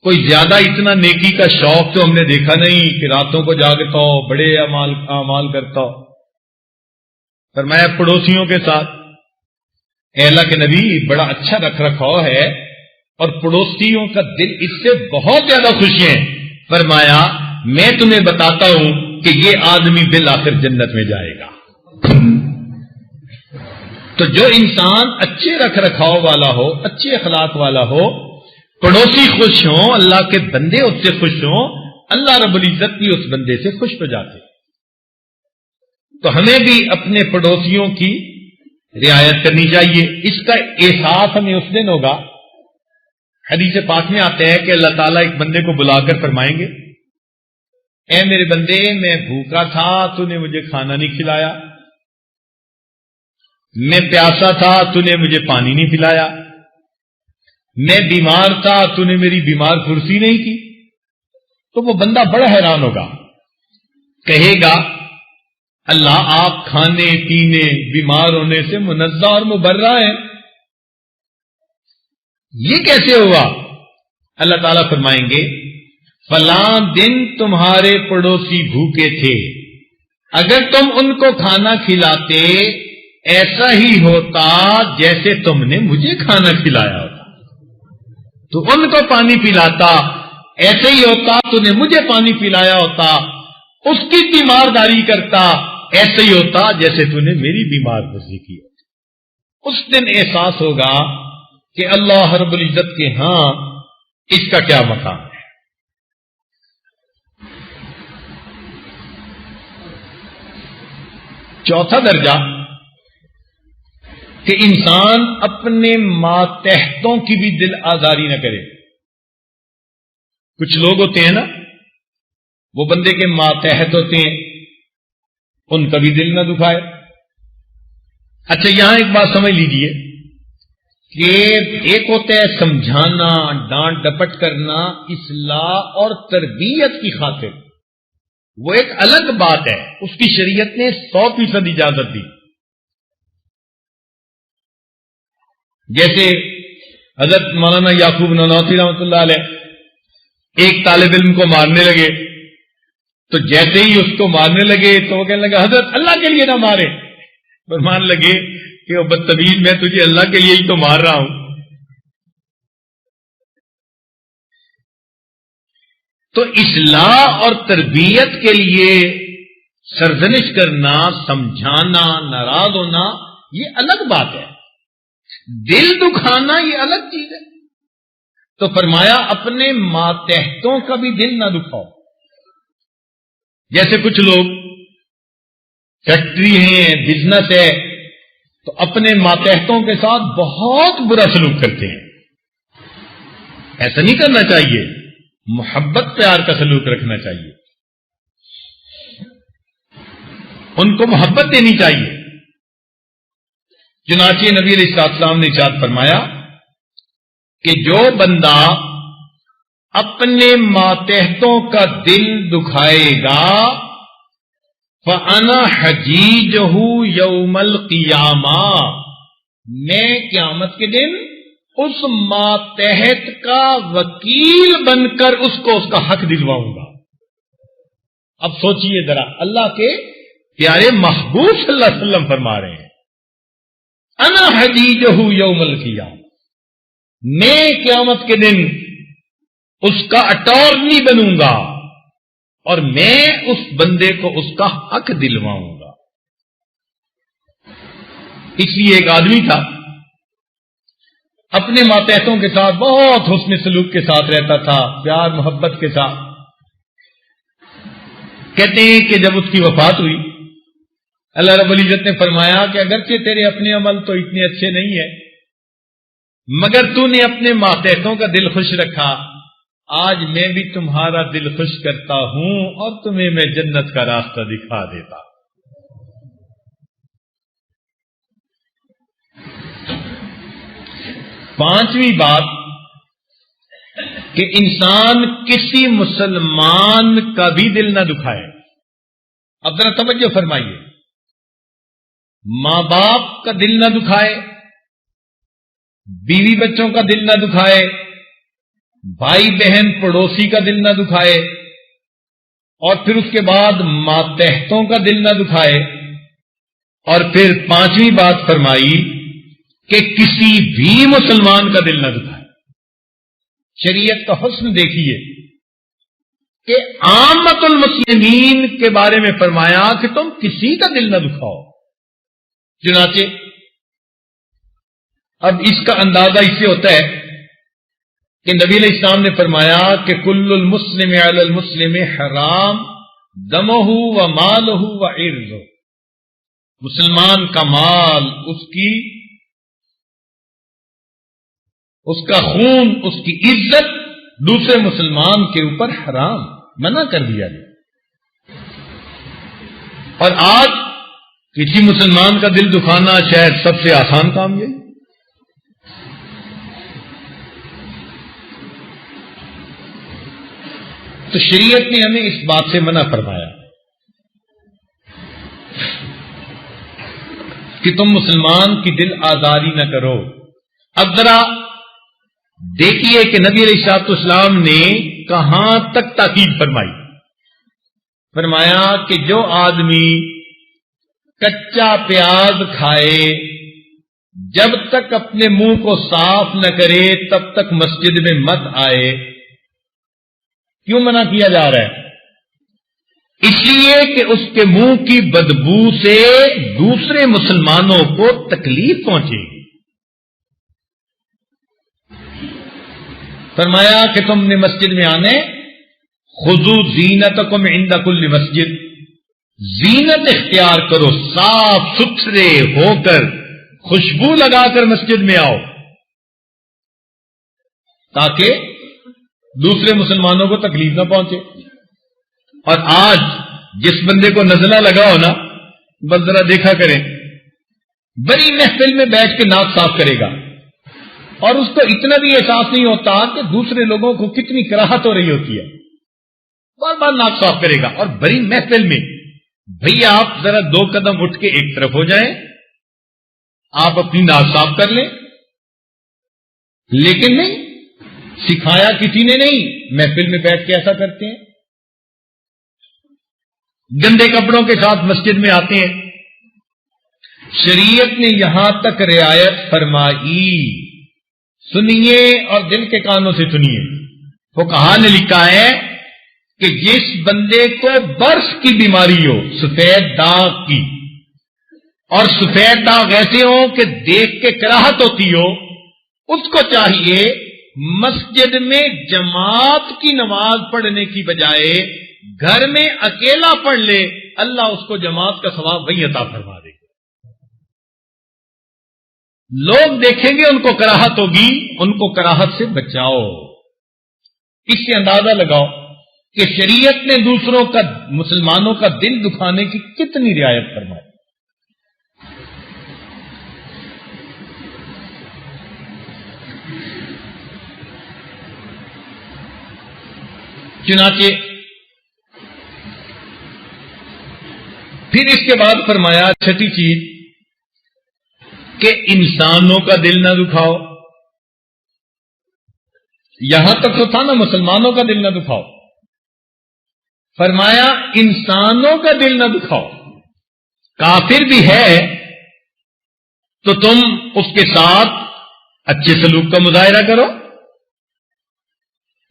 کوئی زیادہ اتنا نیکی کا شوق تو ہم نے دیکھا نہیں کہ راتوں کو جاگتا ہو، بڑے اعمال کرتا ہو. فرمایا پڑوسیوں کے ساتھ. اے اللہ کے نبی بڑا اچھا رکھ رکھاؤ ہے اور پڑوسیوں کا دل اس سے بہت زیادہ خوش ہیں. فرمایا میں تمہیں بتاتا ہوں کہ یہ آدمی بالآخر جنت میں جائے گا. تو جو انسان اچھے رکھ رکھاؤ والا ہو، اچھے اخلاق والا ہو، پڑوسی خوش ہوں، اللہ کے بندے اس سے خوش ہوں، اللہ رب العزت بھی اس بندے سے خوش ہو جاتے. تو ہمیں بھی اپنے پڑوسیوں کی رعایت کرنی چاہیے. اس کا احساس ہمیں اس دن ہوگا، حدیث پاک میں آتا ہے کہ اللہ تعالیٰ ایک بندے کو بلا کر فرمائیں گے اے میرے بندے میں بھوکا تھا تو نے مجھے کھانا نہیں کھلایا، میں پیاسا تھا تو نے مجھے پانی نہیں پلایا، میں بیمار تھا تو نے میری بیمار کرسی نہیں کی. تو وہ بندہ بڑا حیران ہوگا، کہے گا اللہ آپ کھانے پینے بیمار ہونے سے منزہ اور مبرہ ہیں، یہ کیسے ہوا؟ اللہ تعالیٰ فرمائیں گے فلاں دن تمہارے پڑوسی بھوکے تھے، اگر تم ان کو کھانا کھلاتے ایسا ہی ہوتا جیسے تم نے مجھے کھانا کھلایا ہوتا. تو ان کو پانی پلاتا ایسے ہی ہوتا تو نے مجھے پانی پلایا ہوتا. اس کی بیمارداری کرتا ایسے ہی ہوتا جیسے تو نے میری بیمار پرسی کی. اس دن احساس ہوگا کہ اللہ رب العزت کے ہاں اس کا کیا مقام ہے. چوتھا درجہ کہ انسان اپنے ماتحتوں کی بھی دل آزاری نہ کرے. کچھ لوگ ہوتے ہیں نا، وہ بندے کے ماتحت ہوتے ہیں، ان کا بھی دل نہ دکھائے. اچھا یہاں ایک بات سمجھ لیجئے کہ ایک ہوتا ہے سمجھانا، ڈانٹ ڈپٹ کرنا اصلاح اور تربیت کی خاطر، وہ ایک الگ بات ہے، اس کی شریعت نے 100% اجازت دی. جیسے حضرت مولانا یعقوب نانوتوی رحمۃ اللہ علیہ ایک طالب علم کو مارنے لگے، تو جیسے ہی اس کو مارنے لگے تو وہ کہنے لگا حضرت اللہ کے لیے نہ مارے، فرمان لگے کہ وہ بدتمیز، میں تجھے اللہ کے لیے ہی تو مار رہا ہوں۔ تو اصلاح اور تربیت کے لیے سرزنش کرنا، سمجھانا، ناراض ہونا یہ الگ بات ہے، دل دکھانا یہ الگ چیز ہے۔ تو فرمایا اپنے ماتحتوں کا بھی دل نہ دکھاؤ۔ جیسے کچھ لوگ فیکٹری ہیں، بزنس ہے، تو اپنے ماتحتوں کے ساتھ بہت برا سلوک کرتے ہیں۔ ایسا نہیں کرنا چاہیے، محبت پیار کا سلوک رکھنا چاہیے، ان کو محبت دینی چاہیے۔ چنانچہ نبی علیہ السلام نے ارشاد فرمایا کہ جو بندہ اپنے ماتحتوں کا دل دکھائے گا فَأَنَا حَجِيجُهُ يَوْمَ الْقِيَامَةِ، میں قیامت کے دن اس ماتحت کا وکیل بن کر اس کو اس کا حق دلواؤں گا۔ اب سوچئے ذرا، اللہ کے پیارے محبوب صلی اللہ علیہ وسلم فرما رہے ہیں انا حجیجہ یوم القیامہ، میں قیامت کے دن اس کا اٹارنی بنوں گا اور میں اس بندے کو اس کا حق دلواؤں گا۔ اس لیے ایک آدمی تھا، اپنے ماتحتوں کے ساتھ بہت حسن سلوک کے ساتھ رہتا تھا، پیار محبت کے ساتھ۔ کہتے ہیں کہ جب اس کی وفات ہوئی، اللہ رب العزت نے فرمایا کہ اگرچہ تیرے اپنے عمل تو اتنے اچھے نہیں ہیں، مگر تو نے اپنے ماتحتوں کا دل خوش رکھا، آج میں بھی تمہارا دل خوش کرتا ہوں اور تمہیں میں جنت کا راستہ دکھا دیتا۔ پانچویں بات کہ انسان کسی مسلمان کا بھی دل نہ دکھائے۔ اب ذرا توجہ فرمائیے، ماں باپ کا دل نہ دکھائے، بیوی بچوں کا دل نہ دکھائے، بھائی بہن پڑوسی کا دل نہ دکھائے، اور پھر اس کے بعد ماتحتوں کا دل نہ دکھائے، اور پھر پانچویں بات فرمائی کہ کسی بھی مسلمان کا دل نہ دکھائے۔ شریعت کا حسن دیکھیے کہ عامت المسلمین کے بارے میں فرمایا کہ تم کسی کا دل نہ دکھاؤ۔ چنانچہ اب اس کا اندازہ اس سے ہوتا ہے کہ نبی علیہ السلام نے فرمایا کہ کل المسلم علی المسلم حرام دمہ و مالہ و عرضہ، مسلمان کا مال، اس کا خون، اس کی عزت دوسرے مسلمان کے اوپر حرام، منع کر دیا گیا۔ اور آج کسی مسلمان کا دل دکھانا شاید سب سے آسان کام یہ، تو شریعت نے ہمیں اس بات سے منع فرمایا کہ تم مسلمان کی دل آزاری نہ کرو۔ اب ذرا دیکھیے کہ نبی علیہ الصلوۃ والسلام نے کہاں تک تاکید فرمائی۔ فرمایا کہ جو آدمی کچا پیاز کھائے جب تک اپنے منہ کو صاف نہ کرے تب تک مسجد میں مت آئے۔ کیوں منع کیا جا رہا ہے؟ اس لیے کہ اس کے منہ کی بدبو سے دوسرے مسلمانوں کو تکلیف پہنچے گی۔ فرمایا کہ تم نے مسجد میں آنے، خذوا زینتکم عند کل مسجد، زینت اختیار کرو، صاف ستھرے ہو کر خوشبو لگا کر مسجد میں آؤ تاکہ دوسرے مسلمانوں کو تکلیف نہ پہنچے۔ اور آج جس بندے کو نزلہ لگا ہو نا، بس ذرا دیکھا کریں، بڑی محفل میں بیٹھ کے ناک صاف کرے گا اور اس کو اتنا بھی احساس نہیں ہوتا کہ دوسرے لوگوں کو کتنی کراہت ہو رہی ہوتی ہے، بار بار ناک صاف کرے گا۔ اور بڑی محفل میں بھئی آپ ذرا 2 قدم اٹھ کے ایک طرف ہو جائیں، آپ اپنی ناک صاف کر لیں، لیکن نہیں، سکھایا کسی نے نہیں، محفل میں بیٹھ کے ایسا کرتے ہیں، گندے کپڑوں کے ساتھ مسجد میں آتے ہیں۔ شریعت نے یہاں تک رعایت فرمائی، سنیے اور دل کے کانوں سے سنیے۔ فقہا نے لکھا ہے کہ جس بندے کو برس کی بیماری ہو، سفید داغ کی، اور سفید داغ ایسے ہوں کہ دیکھ کے کراہت ہوتی ہو، اس کو چاہیے مسجد میں جماعت کی نماز پڑھنے کی بجائے گھر میں اکیلا پڑھ لے، اللہ اس کو جماعت کا ثواب وہی عطا فرما دے گا۔ لوگ دیکھیں گے، ان کو کراہت ہوگی، ان کو کراہت سے بچاؤ۔ اس سے اندازہ لگاؤ کہ شریعت نے دوسروں کا، مسلمانوں کا دل دکھانے کی کتنی رعایت فرمائی۔ چنانچہ پھر اس کے بعد فرمایا چھٹی چیز کہ انسانوں کا دل نہ دکھاؤ۔ یہاں تک تو تھا نا، مسلمانوں کا دل نہ دکھاؤ، فرمایا انسانوں کا دل نہ دکھاؤ۔ کافر بھی ہے تو تم اس کے ساتھ اچھے سلوک کا مظاہرہ کرو،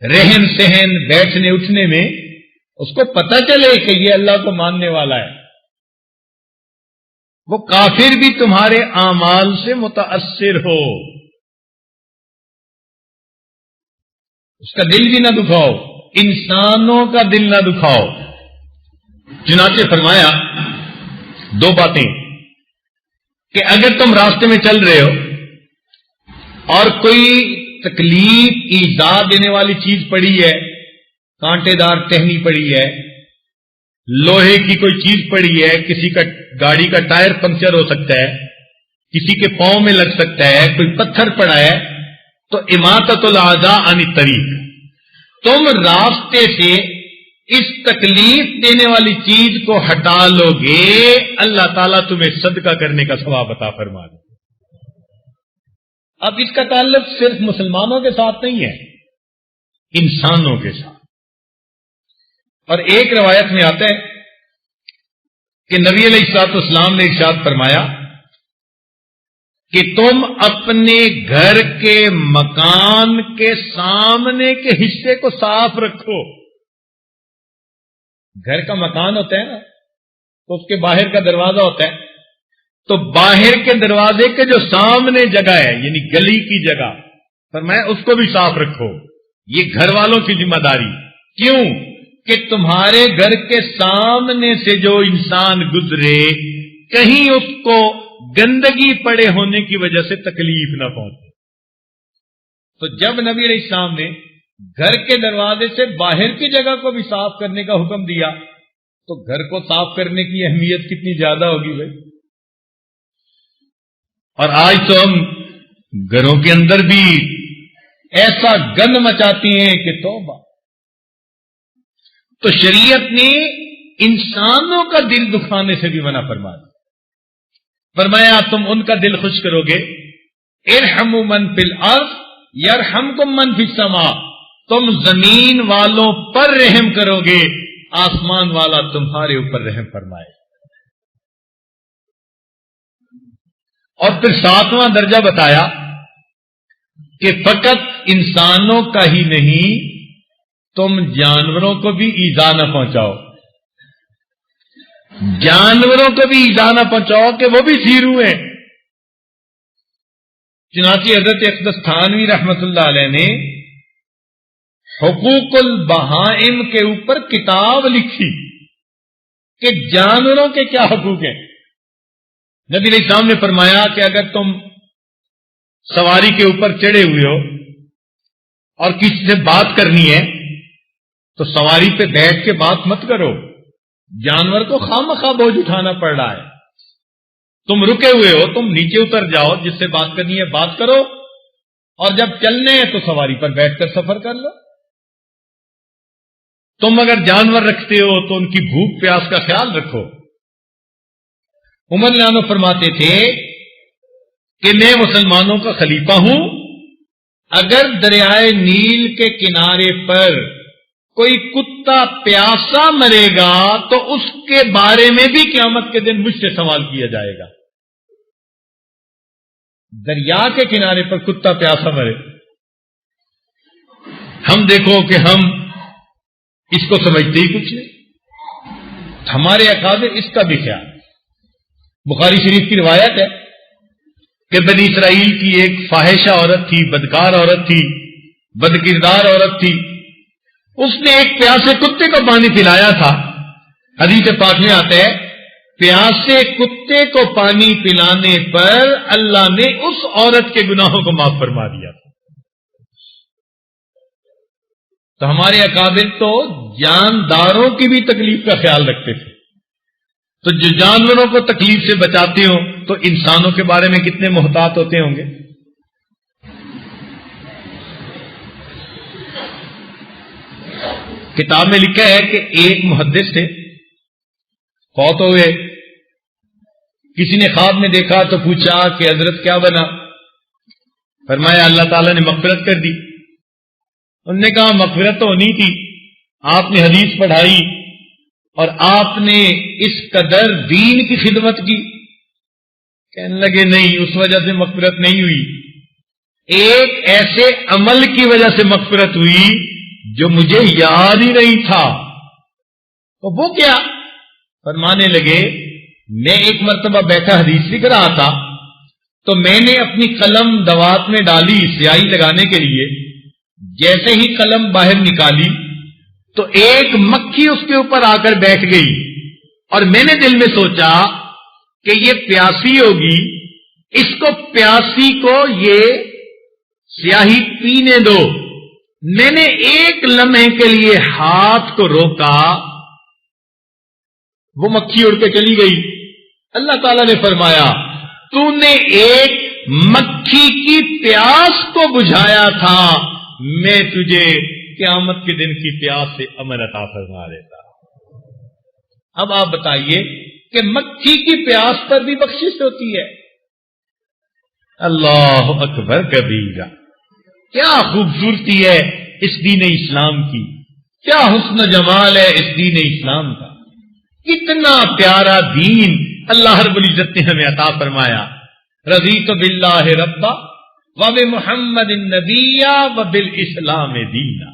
رہن سہن بیٹھنے اٹھنے میں اس کو پتہ چلے کہ یہ اللہ کو ماننے والا ہے۔ وہ کافر بھی تمہارے اعمال سے متاثر ہو، اس کا دل بھی نہ دکھاؤ، انسانوں کا دل نہ دکھاؤ۔ چنانچہ فرمایا دو باتیں کہ اگر تم راستے میں چل رہے ہو اور کوئی تکلیف ایذا دینے والی چیز پڑی ہے، کانٹے دار ٹہنی پڑی ہے، لوہے کی کوئی چیز پڑی ہے، کسی کا گاڑی کا ٹائر پنکچر ہو سکتا ہے، کسی کے پاؤں میں لگ سکتا ہے، کوئی پتھر پڑا ہے، تو اماطۃ الاذى عن الطریق، تم راستے سے اس تکلیف دینے والی چیز کو ہٹا لو گے، اللہ تعالیٰ تمہیں صدقہ کرنے کا ثواب عطا فرما دے۔ اب اس کا تعلق صرف مسلمانوں کے ساتھ نہیں ہے، انسانوں کے ساتھ۔ اور ایک روایت میں آتا ہے کہ نبی علیہ الصلوۃ والسلام نے ارشاد فرمایا کہ تم اپنے گھر کے مکان کے سامنے کے حصے کو صاف رکھو۔ گھر کا مکان ہوتا ہے نا، تو اس کے باہر کا دروازہ ہوتا ہے، تو باہر کے دروازے کے جو سامنے جگہ ہے، یعنی گلی کی جگہ، فرمایا اس کو بھی صاف رکھو۔ یہ گھر والوں کی ذمہ داری۔ کیوں؟ کہ تمہارے گھر کے سامنے سے جو انسان گزرے، کہیں اس کو گندگی پڑے ہونے کی وجہ سے تکلیف نہ پہنچے۔ تو جب نبی علیہ السلام نے گھر کے دروازے سے باہر کی جگہ کو بھی صاف کرنے کا حکم دیا، تو گھر کو صاف کرنے کی اہمیت کتنی زیادہ ہوگی بھائی۔ اور آج تو ہم گھروں کے اندر بھی ایسا گند مچاتی ہیں کہ توبہ۔ تو شریعت نے انسانوں کا دل دکھانے سے بھی منع فرما دیا۔ فرمایا تم ان کا دل خوش کرو گے، ارحموا من فی الارض یرحمکم من فی السماء، تم زمین والوں پر رحم کرو گے، آسمان والا تمہارے اوپر رحم فرمائے۔ اور پھر 7واں درجہ بتایا کہ فقط انسانوں کا ہی نہیں، تم جانوروں کو بھی ایذا نہ پہنچاؤ، جانوروں کو بھی ایذا نہ پہنچاؤ کہ وہ بھی سیرو ہیں۔ چنانچہ حضرت اقدس تھانوی رحمت اللہ علیہ نے حقوق البہائم کے اوپر کتاب لکھی کہ جانوروں کے کیا حقوق ہیں۔ نبی علیہ السلام نے فرمایا کہ اگر تم سواری کے اوپر چڑھے ہوئے ہو اور کسی سے بات کرنی ہے تو سواری پہ بیٹھ کے بات مت کرو، جانور کو خواہ بوجھ اٹھانا پڑ رہا ہے۔ تم رکے ہوئے ہو، تم نیچے اتر جاؤ، جس سے بات کرنی ہے بات کرو، اور جب چلنے ہیں تو سواری پر بیٹھ کر سفر کر لو۔ تم اگر جانور رکھتے ہو تو ان کی بھوک پیاس کا خیال رکھو۔ عمر فرماتے تھے کہ میں مسلمانوں کا خلیفہ ہوں اگر دریائے نیل کے کنارے پر کوئی کتا پیاسا مرے گا تو اس کے بارے میں بھی قیامت کے دن مجھ سے سوال کیا جائے گا. دریا کے کنارے پر کتا پیاسا مرے، ہم دیکھو کہ ہم اس کو سمجھتے ہی کچھ نہیں. ہمارے اکابر اس کا بھی خیال. بخاری شریف کی روایت ہے کہ بنی اسرائیل کی ایک فاحشہ عورت تھی، بدکار عورت تھی، بدکردار عورت تھی. اس نے ایک پیاسے کتے کو پانی پلایا تھا. حدیث پاک میں آتا ہے پیاسے کتے کو پانی پلانے پر اللہ نے اس عورت کے گناہوں کو معاف فرما دیا تھا. تو ہمارے اکابر تو جانداروں کی بھی تکلیف کا خیال رکھتے تھے. تو جو جانوروں کو تکلیف سے بچاتے ہوں تو انسانوں کے بارے میں کتنے محتاط ہوتے ہوں گے. کتاب میں لکھا ہے کہ ایک محدث تھے، فوت ہوئے. کسی نے خواب میں دیکھا تو پوچھا کہ حضرت کیا بنا؟ فرمایا اللہ تعالیٰ نے مغفرت کر دی. انہوں نے کہا مغفرت تو ہونی تھی، آپ نے حدیث پڑھائی اور آپ نے اس قدر دین کی خدمت کی. کہنے لگے نہیں، اس وجہ سے مغفرت نہیں ہوئی، ایک ایسے عمل کی وجہ سے مغفرت ہوئی جو مجھے یاد ہی نہیں تھا. تو وہ کیا؟ فرمانے لگے میں ایک مرتبہ بیٹھا حدیث لکھ رہا تھا تو میں نے اپنی قلم دوات میں ڈالی سیاہی لگانے کے لیے. جیسے ہی قلم باہر نکالی تو ایک مکھی اس کے اوپر آ کر بیٹھ گئی اور میں نے دل میں سوچا کہ یہ پیاسی ہوگی، اس کو پیاسی کو یہ سیاہی پینے دو. میں نے ایک لمحے کے لیے ہاتھ کو روکا، وہ مکھی اڑ کے چلی گئی. اللہ تعالیٰ نے فرمایا تو نے ایک مکھی کی پیاس کو بجھایا تھا، میں تجھے قیامت کے دن کی پیاس سے امن عطا فرما دیتا. اب آپ بتائیے کہ مکھی کی پیاس پر بھی بخشش ہوتی ہے. اللہ اکبر کبیرہ. کیا خوبصورتی ہے اس دین اسلام کی، کیا حسن جمال ہے اس دین اسلام کا. کتنا پیارا دین اللہ رب العزت نے ہمیں عطا فرمایا. رضیت باللہ ربا وبمحمد النبی وبالاسلام دینا.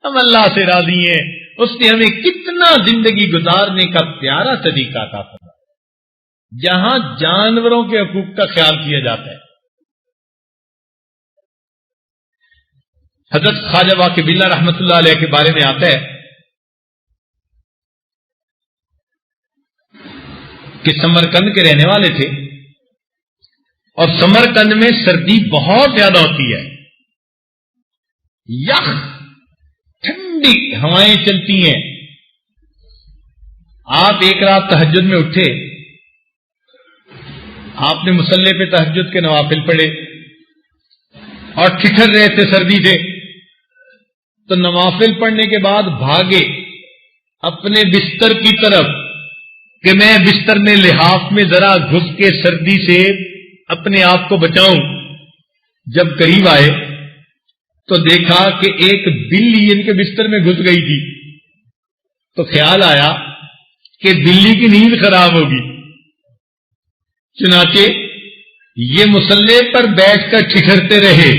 ہم اللہ سے راضی ہیں، اس نے ہمیں کتنا زندگی گزارنے کا پیارا طریقہ عطا فرمایا جہاں جانوروں کے حقوق کا خیال کیا جاتا ہے. حضرت خواجہ واقع باللہ رحمت اللہ علیہ کے بارے میں آتا ہے کہ سمرقند کے رہنے والے تھے اور سمرقند میں سردی بہت زیادہ ہوتی ہے، یخ ٹھنڈی ہوائیں چلتی ہیں. آپ ایک رات تہجد میں اٹھے، آپ نے مصلی پہ تہجد کے نوافل پڑھے اور ٹھٹر رہے تھے، سردی تھے، تو نوافل پڑھنے کے بعد بھاگے اپنے بستر کی طرف کہ میں بستر میں لحاف میں ذرا گھس کے سردی سے اپنے آپ کو بچاؤں. جب قریب آئے تو دیکھا کہ ایک بلی ان کے بستر میں گھس گئی تھی. تو خیال آیا کہ بلی کی نیند خراب ہوگی، چنانچہ یہ مصلی پر بیٹھ کر ٹھٹرتے رہے.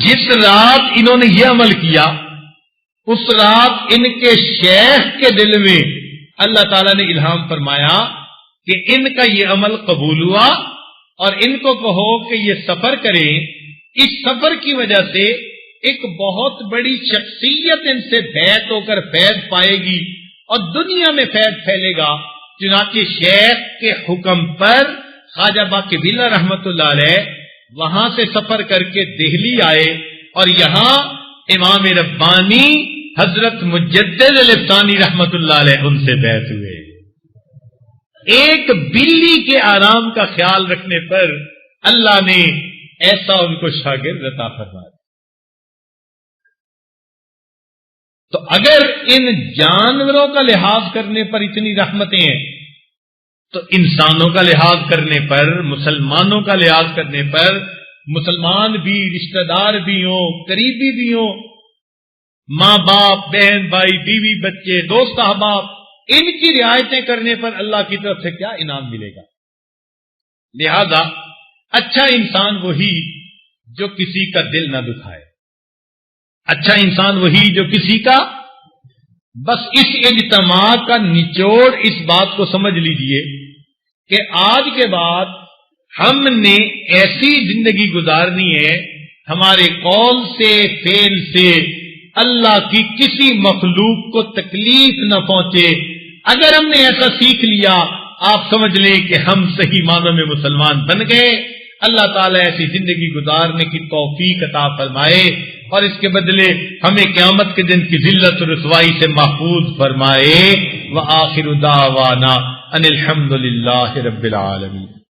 جس رات انہوں نے یہ عمل کیا اس رات ان کے شیخ کے دل میں اللہ تعالیٰ نے الہام فرمایا کہ ان کا یہ عمل قبول ہوا اور ان کو کہو کہ یہ سفر کریں. اس سفر کی وجہ سے ایک بہت بڑی شخصیت ان سے بیعت ہو کر فیض پائے گی اور دنیا میں فیض پھیلے گا. چنانچہ شیخ کے حکم پر خواجہ باقی باللہ رحمت اللہ علیہ وہاں سے سفر کر کے دہلی آئے اور یہاں امام ربانی حضرت مجدد الفسانی رحمت اللہ علیہ ان سے بیعت ہوئے. ایک بلی کے آرام کا خیال رکھنے پر اللہ نے ایسا ان کو شاگرد عطا فرمایا. تو اگر ان جانوروں کا لحاظ کرنے پر اتنی رحمتیں ہیں تو انسانوں کا لحاظ کرنے پر، مسلمانوں کا لحاظ کرنے پر مسلمان بھی، رشتہ دار بھی ہوں، قریبی بھی ہوں، ماں باپ، بہن بھائی، بیوی بچے، دوست احباب، ان کی رعایتیں کرنے پر اللہ کی طرف سے کیا انعام ملے گا؟ لہذا اچھا انسان وہی جو کسی کا دل نہ دکھائے، اچھا انسان وہی جو کسی کا، بس اس اجتماع کا نچوڑ اس بات کو سمجھ لیجئے کہ آج کے بعد ہم نے ایسی زندگی گزارنی ہے ہمارے قول سے، فعل سے اللہ کی کسی مخلوق کو تکلیف نہ پہنچے۔ اگر ہم نے ایسا سیکھ لیا، آپ سمجھ لیں کہ ہم صحیح معنوں میں مسلمان بن گئے۔ اللہ تعالیٰ ایسی زندگی گزارنے کی توفیق عطا فرمائے اور اس کے بدلے ہمیں قیامت کے دن کی ذلت و رسوائی سے محفوظ فرمائے۔ وآخر دعوانا ان الحمد للہ رب العالمین۔